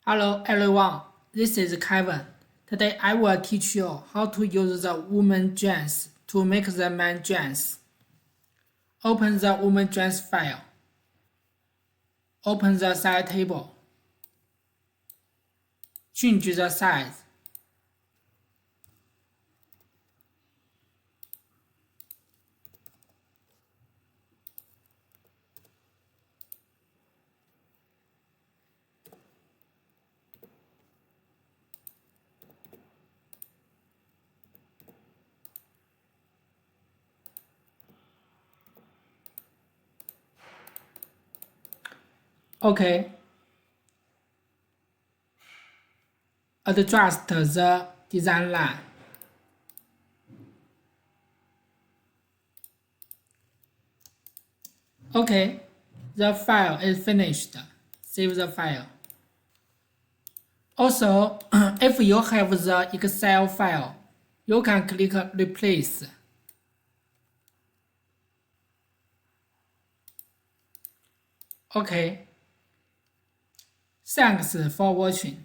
Hello everyone, this is Kevin. Today I will teach you how to use the woman joins to make the man joins. Open the woman joins file. Open the size table. Change the size. OK. Adjust the design line. OK, the file is finished. Save the file. Also, if you have the Excel file, you can click Replace. OK. Thanks for watching.